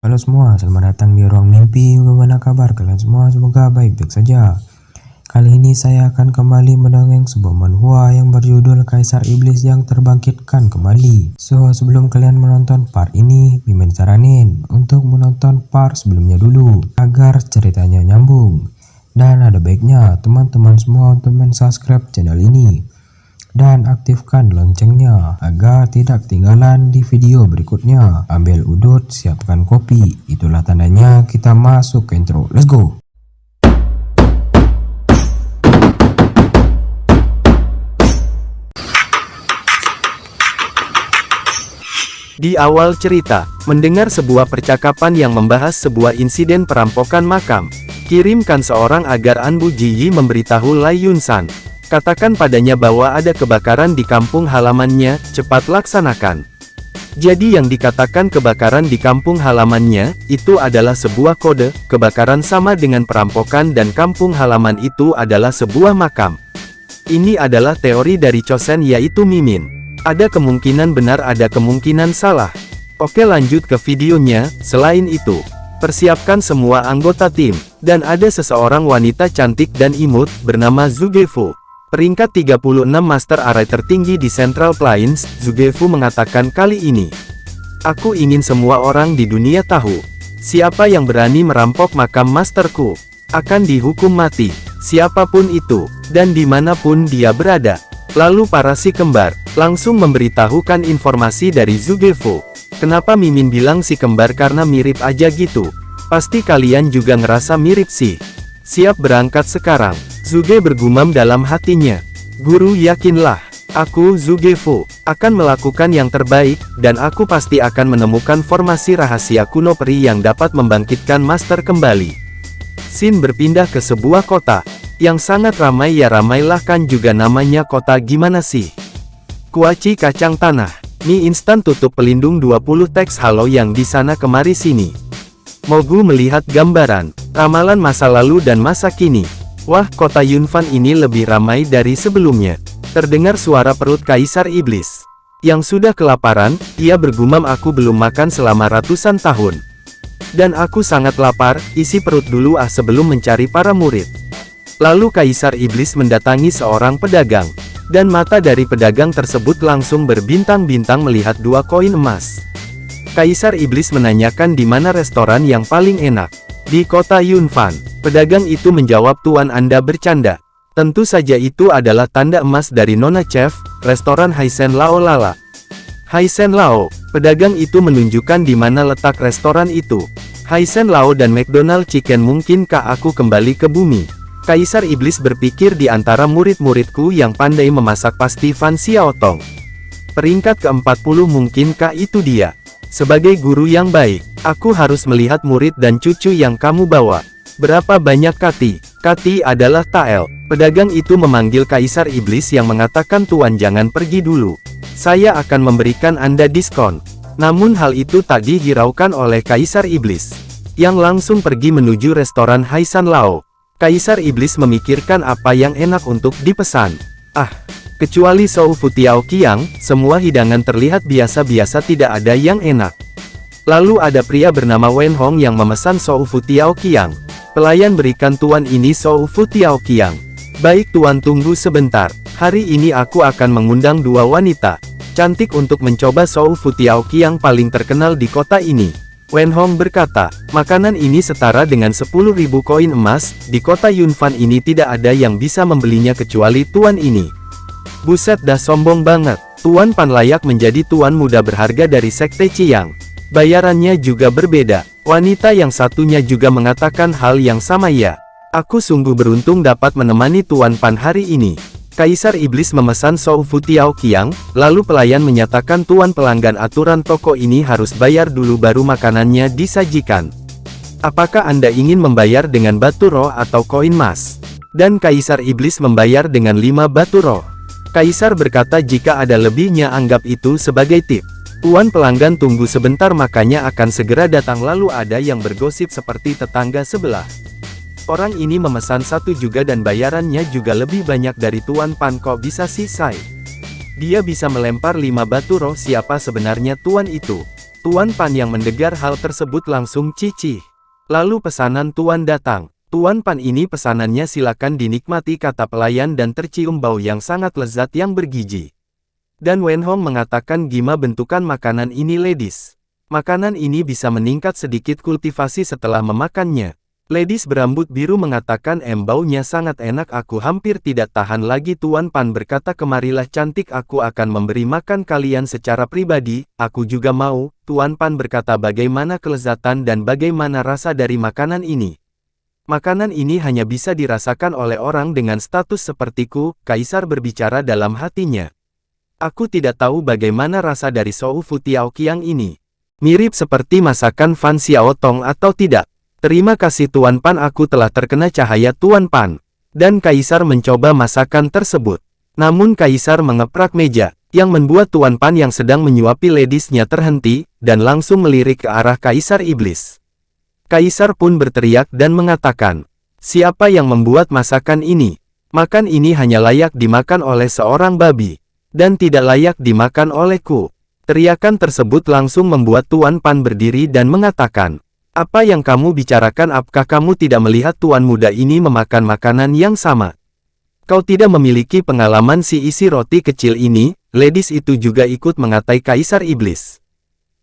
Halo semua, selamat datang di Ruang Mimpi. Bagaimana kabar kalian semua? Semoga baik-baik saja. Kali ini saya akan kembali mendongeng sebuah manhwa yang berjudul Kaisar Iblis yang Terbangkitkan Kembali. Sebelum kalian menonton part ini, Mimin saranin untuk menonton part sebelumnya dulu agar ceritanya nyambung. Dan ada baiknya teman-teman semua untuk subscribe channel ini dan aktifkan loncengnya agar tidak ketinggalan di video berikutnya. Ambil udut, siapkan kopi. Itulah tandanya kita masuk ke intro. Let's go. Di awal cerita, mendengar sebuah percakapan yang membahas sebuah insiden perampokan makam. Kirimkan seorang agar Anbu Jiyi memberitahu Lai Yunsan. Katakan padanya bahwa ada kebakaran di kampung halamannya, cepat laksanakan. Jadi yang dikatakan kebakaran di kampung halamannya, itu adalah sebuah kode, kebakaran sama dengan perampokan dan kampung halaman itu adalah sebuah makam. Ini adalah teori dari Chosen yaitu Mimin. Ada kemungkinan benar ada kemungkinan salah. Oke lanjut ke videonya, selain itu, persiapkan semua anggota tim, dan ada seseorang wanita cantik dan imut, bernama Zugefu. Peringkat 36 Master Array tertinggi di Central Plains, Zugefu mengatakan kali ini. Aku ingin semua orang di dunia tahu. Siapa yang berani merampok makam masterku, akan dihukum mati. Siapapun itu, dan dimanapun dia berada. Lalu para si kembar, langsung memberitahukan informasi dari Zugefu. Kenapa Mimin bilang si kembar karena mirip aja gitu? Pasti kalian juga ngerasa mirip sih. Siap berangkat sekarang. Zuge bergumam dalam hatinya. Guru yakinlah, aku Zugefu, akan melakukan yang terbaik, dan aku pasti akan menemukan formasi rahasia kuno peri yang dapat membangkitkan master kembali. Scene berpindah ke sebuah kota, yang sangat ramai ya ramailah kan juga namanya kota gimana sih? Kuaci kacang tanah, mie instan tutup pelindung 20 teks halo yang di sana kemari sini. Mogu melihat gambaran, ramalan masa lalu dan masa kini. Wah, kota Yunfan ini lebih ramai dari sebelumnya. Terdengar suara perut Kaisar Iblis. Yang sudah kelaparan, ia bergumam aku belum makan selama ratusan tahun. Dan aku sangat lapar, isi perut dulu sebelum mencari para murid. Lalu Kaisar Iblis mendatangi seorang pedagang. Dan mata dari pedagang tersebut langsung berbintang-bintang melihat 2 koin emas. Kaisar Iblis menanyakan di mana restoran yang paling enak. Di kota Yunfan. Pedagang itu menjawab, tuan Anda bercanda. Tentu saja itu adalah tanda emas dari Nona Chef, restoran Haisen Lao Lala. Haisen Lao, pedagang itu menunjukkan di mana letak restoran itu. Haisen Lao dan McDonald Chicken, mungkinkah aku kembali ke bumi? Kaisar Iblis berpikir di antara murid-muridku yang pandai memasak pasti Fan Xiaotong. Peringkat ke-40 mungkinkah itu dia? Sebagai guru yang baik, aku harus melihat murid dan cucu yang kamu bawa. Berapa banyak Kati? Kati adalah Tael. Pedagang itu memanggil Kaisar Iblis yang mengatakan tuan jangan pergi dulu. Saya akan memberikan Anda diskon. Namun hal itu tak dihiraukan oleh Kaisar Iblis. Yang langsung pergi menuju restoran Haisen Lao. Kaisar Iblis memikirkan apa yang enak untuk dipesan. Kecuali Shou Fu Tiao Qiang, semua hidangan terlihat biasa-biasa, tidak ada yang enak. Lalu ada pria bernama Wen Hong yang memesan Shou Fu Tiao Qiang. Pelayan berikan tuan ini Shou Fu Tiao Qiang. Baik tuan, tunggu sebentar. Hari ini aku akan mengundang 2 wanita cantik untuk mencoba Shou Fu Tiao Qiang paling terkenal di kota ini. Wen Hong berkata, makanan ini setara dengan 10.000 koin emas, di kota Yunfan ini tidak ada yang bisa membelinya kecuali tuan ini. Buset dah, sombong banget. Tuan Pan layak menjadi tuan muda berharga dari Sekte Qiang. Bayarannya juga berbeda. Wanita yang satunya juga mengatakan hal yang sama ya. Aku sungguh beruntung dapat menemani Tuan Pan hari ini. Kaisar Iblis memesan Shou Fu Tiao Qiang, lalu pelayan menyatakan tuan pelanggan aturan toko ini harus bayar dulu baru makanannya disajikan. Apakah Anda ingin membayar dengan batu roh atau koin emas? Dan Kaisar Iblis membayar dengan 5 batu roh. Kaisar berkata jika ada lebihnya anggap itu sebagai tip. Tuan pelanggan tunggu sebentar, makanya akan segera datang. Lalu ada yang bergosip seperti tetangga sebelah. Orang ini memesan 1 juga dan bayarannya juga lebih banyak dari Tuan Pan, kok bisa sih say? Dia bisa melempar 5 batu roh. Siapa sebenarnya tuan itu? Tuan Pan yang mendengar hal tersebut langsung cicih. Lalu pesanan Tuan datang. Tuan Pan ini pesanannya silakan dinikmati, kata pelayan, dan tercium bau yang sangat lezat yang bergizi. Dan Wen Hong mengatakan, gimana bentukan makanan ini ladies? Makanan ini bisa meningkat sedikit kultivasi setelah memakannya. Ladies berambut biru mengatakan, baunya sangat enak, aku hampir tidak tahan lagi. Tuan Pan berkata, kemarilah cantik, aku akan memberi makan kalian secara pribadi. Aku juga mau. Tuan Pan berkata, bagaimana kelezatan dan bagaimana rasa dari makanan ini? Makanan ini hanya bisa dirasakan oleh orang dengan status sepertiku, Kaisar berbicara dalam hatinya. Aku tidak tahu bagaimana rasa dari Shou Fu Tiao Qiang ini. Mirip seperti masakan Fan Xiao Tong atau tidak? Terima kasih Tuan Pan, aku telah terkena cahaya Tuan Pan. Dan Kaisar mencoba masakan tersebut. Namun Kaisar mengeprak meja, yang membuat Tuan Pan yang sedang menyuapi ladiesnya terhenti, dan langsung melirik ke arah Kaisar Iblis. Kaisar pun berteriak dan mengatakan, siapa yang membuat masakan ini? Makan ini hanya layak dimakan oleh seorang babi, dan tidak layak dimakan olehku. Teriakan tersebut langsung membuat Tuan Pan berdiri dan mengatakan, apa yang kamu bicarakan? Apakah kamu tidak melihat tuan muda ini memakan makanan yang sama? Kau tidak memiliki pengalaman si isi roti kecil ini. Ladies itu juga ikut mengatai Kaisar Iblis.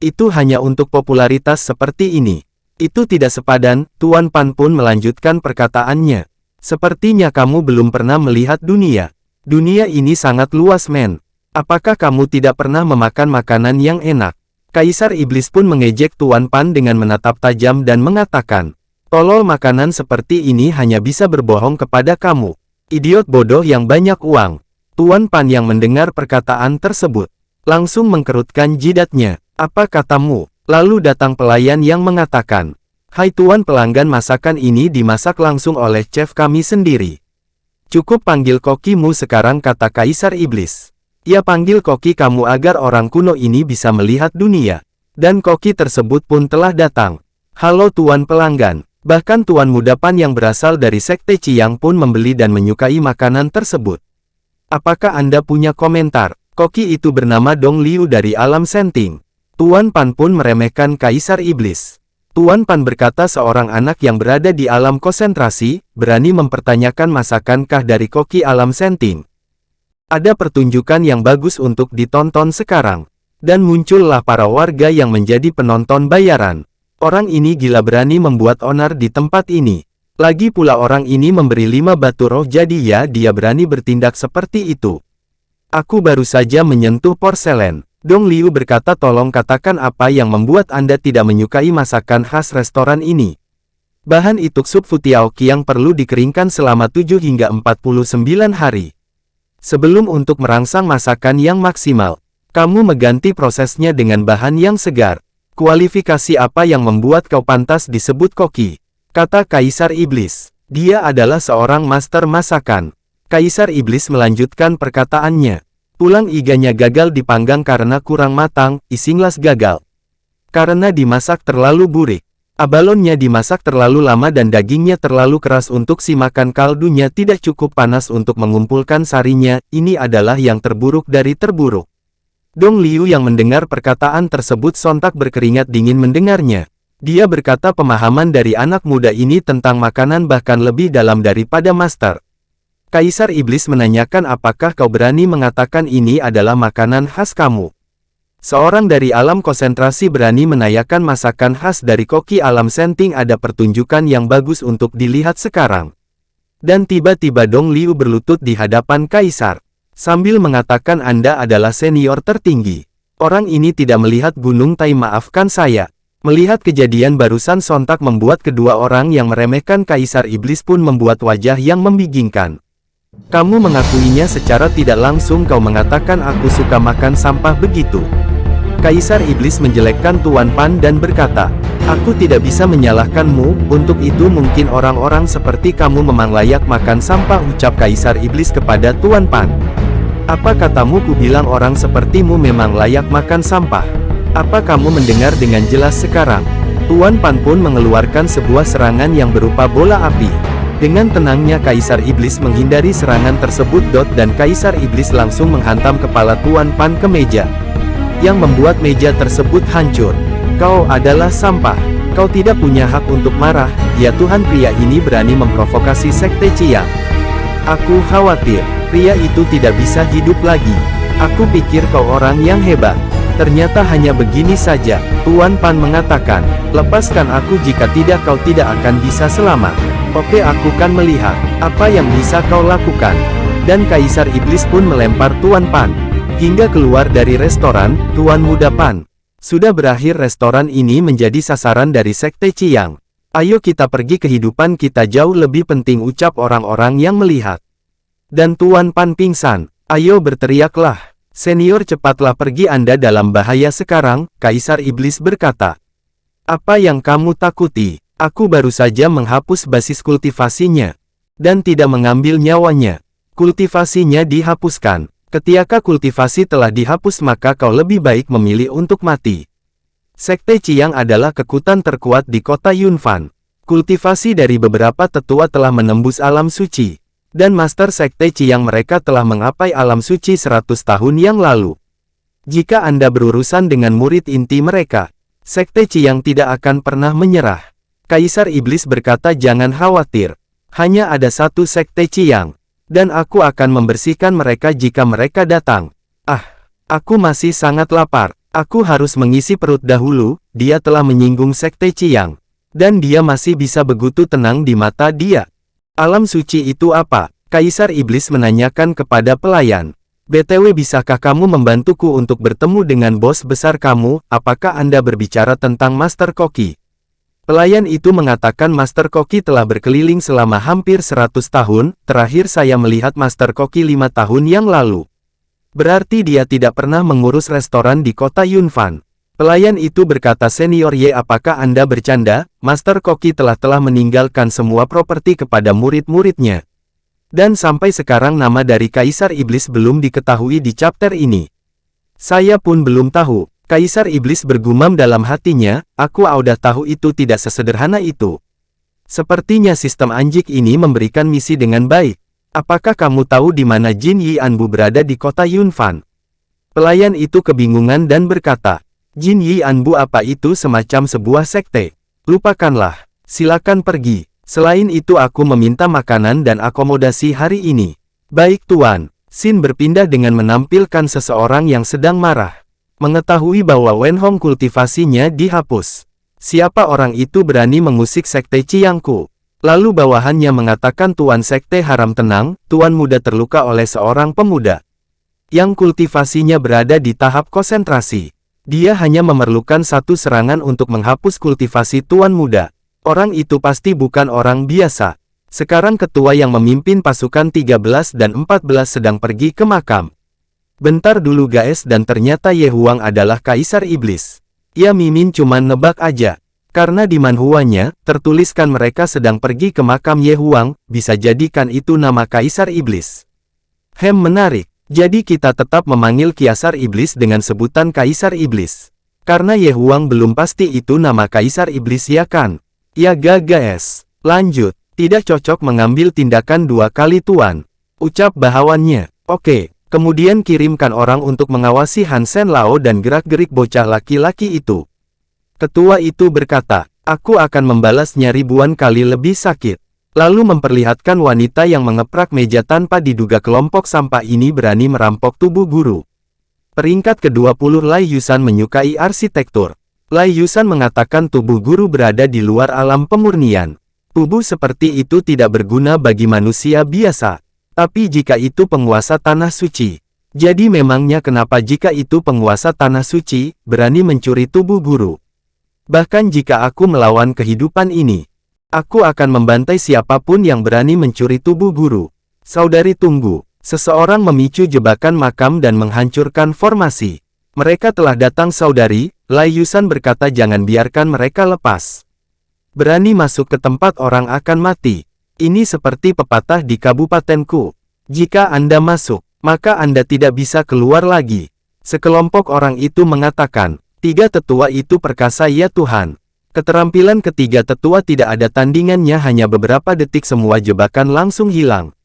Itu hanya untuk popularitas seperti ini. Itu tidak sepadan. Tuan Pan pun melanjutkan perkataannya. Sepertinya kamu belum pernah melihat dunia. Dunia ini sangat luas, men. Apakah kamu tidak pernah memakan makanan yang enak? Kaisar Iblis pun mengejek Tuan Pan dengan menatap tajam dan mengatakan, tolol, makanan seperti ini hanya bisa berbohong kepada kamu. Idiot bodoh yang banyak uang. Tuan Pan yang mendengar perkataan tersebut, langsung mengkerutkan jidatnya. Apa katamu? Lalu datang pelayan yang mengatakan, hai Tuan, pelanggan, masakan ini dimasak langsung oleh chef kami sendiri. Cukup panggil kokimu sekarang, kata Kaisar Iblis. Ya, panggil koki kamu agar orang kuno ini bisa melihat dunia. Dan koki tersebut pun telah datang. Halo Tuan pelanggan. Bahkan Tuan Muda Pan yang berasal dari Sekte Ciyang pun membeli dan menyukai makanan tersebut. Apakah Anda punya komentar? Koki itu bernama Dong Liu dari alam Senting. Tuan Pan pun meremehkan Kaisar Iblis. Tuan Pan berkata, seorang anak yang berada di alam konsentrasi, berani mempertanyakan masakankah dari koki alam Senting. Ada pertunjukan yang bagus untuk ditonton sekarang. Dan muncullah para warga yang menjadi penonton bayaran. Orang ini gila, berani membuat onar di tempat ini. Lagi pula orang ini memberi 5 batu roh, jadi ya dia berani bertindak seperti itu. Aku baru saja menyentuh porselen. Dong Liu berkata, tolong katakan apa yang membuat Anda tidak menyukai masakan khas restoran ini. Bahan ituk sup Fu Tiao Qiang perlu dikeringkan selama 7 hingga 49 hari. Sebelum untuk merangsang masakan yang maksimal, kamu mengganti prosesnya dengan bahan yang segar. Kualifikasi apa yang membuat kau pantas disebut koki? Kata Kaisar Iblis. Dia adalah seorang master masakan. Kaisar Iblis melanjutkan perkataannya. Tulang iganya gagal dipanggang karena kurang matang, isinglas gagal karena dimasak terlalu burik. Abalonnya dimasak terlalu lama dan dagingnya terlalu keras untuk si makan, kaldunya tidak cukup panas untuk mengumpulkan sarinya. Ini adalah yang terburuk dari terburuk. Dong Liu yang mendengar perkataan tersebut sontak berkeringat dingin mendengarnya. Dia berkata, pemahaman dari anak muda ini tentang makanan bahkan lebih dalam daripada master. Kaisar Iblis menanyakan, apakah kau berani mengatakan ini adalah makanan khas kamu? Seorang dari alam konsentrasi berani menanyakan masakan khas dari koki alam Senting. Ada pertunjukan yang bagus untuk dilihat sekarang. Dan tiba-tiba Dong Liu berlutut di hadapan Kaisar. Sambil mengatakan, Anda adalah senior tertinggi. Orang ini tidak melihat Gunung Tai, maafkan saya. Melihat kejadian barusan sontak membuat kedua orang yang meremehkan Kaisar Iblis pun membuat wajah yang membingungkan. Kamu mengakuinya secara tidak langsung, kau mengatakan aku suka makan sampah begitu. Kaisar Iblis menjelekkan Tuan Pan dan berkata, aku tidak bisa menyalahkanmu, untuk itu mungkin orang-orang seperti kamu memang layak makan sampah, ucap Kaisar Iblis kepada Tuan Pan. Apa katamu? Ku bilang orang sepertimu memang layak makan sampah. Apa kamu mendengar dengan jelas sekarang? Tuan Pan pun mengeluarkan sebuah serangan yang berupa bola api. Dengan tenangnya Kaisar Iblis menghindari serangan tersebut. Dan Kaisar Iblis langsung menghantam kepala Tuan Pan ke meja. yang membuat meja tersebut hancur. Kau adalah sampah. Kau tidak punya hak untuk marah, ya Tuhan. Pria ini berani memprovokasi Sekte Qiang. Aku khawatir, pria itu tidak bisa hidup lagi. Aku pikir kau orang yang hebat. Ternyata hanya begini saja. Tuan Pan mengatakan, lepaskan aku, jika tidak kau tidak akan bisa selamat. Oke, aku kan melihat apa yang bisa kau lakukan. Dan Kaisar Iblis pun melempar Tuan Pan hingga keluar dari restoran. Tuan Muda Pan, sudah berakhir restoran ini menjadi sasaran dari Sekte Qiang. Ayo kita pergi, kehidupan kita jauh lebih penting, ucap orang-orang yang melihat. Dan Tuan Pan pingsan. Ayo berteriaklah. Senior, cepatlah pergi, Anda dalam bahaya sekarang, Kaisar Iblis berkata. Apa yang kamu takuti? Aku baru saja menghapus basis kultivasinya. Dan tidak mengambil nyawanya. Kultivasinya dihapuskan. Ketika kultivasi telah dihapus, maka kau lebih baik memilih untuk mati. Sekte Qiang adalah kekuatan terkuat di kota Yunfan. Kultivasi dari beberapa tetua telah menembus alam suci. Dan Master Sekte Qiang mereka telah mengapai alam suci 100 tahun yang lalu. Jika Anda berurusan dengan murid inti mereka, Sekte Qiang tidak akan pernah menyerah. Kaisar Iblis berkata, jangan khawatir. Hanya ada satu Sekte Qiang. Dan aku akan membersihkan mereka jika mereka datang. Aku masih sangat lapar. Aku harus mengisi perut dahulu. Dia telah menyinggung Sekte Qiang. Dan dia masih bisa begitu tenang di mata dia. Alam suci itu apa? Kaisar Iblis menanyakan kepada pelayan. BTW, bisakah kamu membantuku untuk bertemu dengan bos besar kamu? Apakah Anda berbicara tentang Master Koki? Pelayan itu mengatakan, Master Koki telah berkeliling selama hampir 100 tahun, terakhir saya melihat Master Koki 5 tahun yang lalu. Berarti dia tidak pernah mengurus restoran di kota Yunfan. Pelayan itu berkata, Senior Ye, apakah Anda bercanda? Master Koki telah meninggalkan semua properti kepada murid-muridnya. Dan sampai sekarang nama dari Kaisar Iblis belum diketahui di chapter ini. Saya pun belum tahu. Kaisar Iblis bergumam dalam hatinya, aku udah tahu itu tidak sesederhana itu. Sepertinya sistem anjing ini memberikan misi dengan baik. Apakah kamu tahu di mana Jin Yi Anbu berada di kota Yunfan? Pelayan itu kebingungan dan berkata, Jin Yi Anbu apa itu semacam sebuah sekte? Lupakanlah, silakan pergi. Selain itu aku meminta makanan dan akomodasi hari ini. Baik Tuan. Xin berpindah dengan menampilkan seseorang yang sedang marah. Mengetahui bahwa Wenhong kultivasinya dihapus. Siapa orang itu berani mengusik Sekte Qiangku? Lalu bawahannya mengatakan, Tuan Sekte Haram, tenang, Tuan Muda terluka oleh seorang pemuda. Yang kultivasinya berada di tahap konsentrasi. Dia hanya memerlukan satu serangan untuk menghapus kultivasi Tuan Muda. Orang itu pasti bukan orang biasa. Sekarang ketua yang memimpin pasukan 13 dan 14 sedang pergi ke makam. Bentar dulu guys, dan ternyata Ye Huang adalah Kaisar Iblis. Ya Mimin cuman nebak aja. Karena di manhuanya, tertuliskan mereka sedang pergi ke makam Ye Huang, bisa jadikan itu nama Kaisar Iblis. Menarik. Jadi kita tetap memanggil Kaisar Iblis dengan sebutan Kaisar Iblis. Karena Ye Huang belum pasti itu nama Kaisar Iblis, ya kan? Ya guys. Lanjut. Tidak cocok mengambil tindakan dua kali Tuan. Ucap bawahannya. Oke. Kemudian kirimkan orang untuk mengawasi Hansen Lao dan gerak-gerik bocah laki-laki itu. Ketua itu berkata, aku akan membalasnya ribuan kali lebih sakit. Lalu memperlihatkan wanita yang mengeprak meja tanpa diduga. Kelompok sampah ini berani merampok tubuh guru. Peringkat ke-20 Lai Yusan menyukai arsitektur. Lai Yusan mengatakan tubuh guru berada di luar alam pemurnian. Tubuh seperti itu tidak berguna bagi manusia biasa. Tapi jika itu penguasa tanah suci. Jadi memangnya kenapa jika itu penguasa tanah suci, berani mencuri tubuh guru? Bahkan jika aku melawan kehidupan ini, aku akan membantai siapapun yang berani mencuri tubuh guru. Saudari tunggu. Seseorang memicu jebakan makam dan menghancurkan formasi. Mereka telah datang saudari. Lai Yusan berkata, jangan biarkan mereka lepas. Berani masuk ke tempat orang akan mati. Ini seperti pepatah di kabupatenku. Jika Anda masuk, maka Anda tidak bisa keluar lagi. Sekelompok orang itu mengatakan, tiga tetua itu perkasa ya Tuhan. Keterampilan ketiga tetua tidak ada tandingannya, hanya beberapa detik semua jebakan langsung hilang.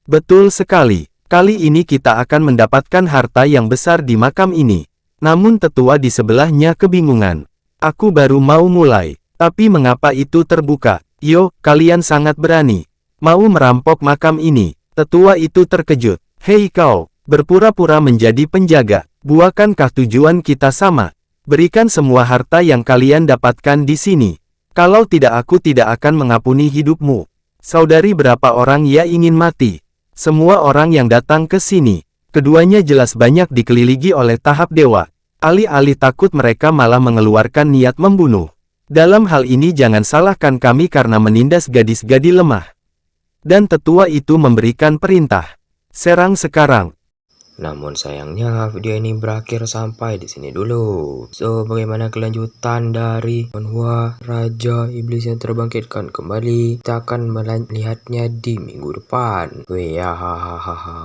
Betul sekali. Kali ini kita akan mendapatkan harta yang besar di makam ini. Namun tetua di sebelahnya kebingungan. Aku baru mau mulai. Tapi mengapa itu terbuka? Yo, kalian sangat berani. Mau merampok makam ini. Tetua itu terkejut. Hei kau, berpura-pura menjadi penjaga. Bukankah tujuan kita sama? Berikan semua harta yang kalian dapatkan di sini. Kalau tidak aku tidak akan mengampuni hidupmu. Saudari berapa orang ia ingin mati? Semua orang yang datang ke sini. Keduanya jelas banyak dikelilingi oleh tahap dewa. Alih-alih takut mereka malah mengeluarkan niat membunuh. Dalam hal ini jangan salahkan kami karena menindas gadis-gadis lemah. Dan tetua itu memberikan perintah. Serang sekarang. Namun sayangnya video ini berakhir sampai di sini dulu. So, bagaimana kelanjutan dari manhwa Raja Iblis yang terbangkitkan kembali? Kita akan melihatnya di minggu depan. Weh ya, hahaha.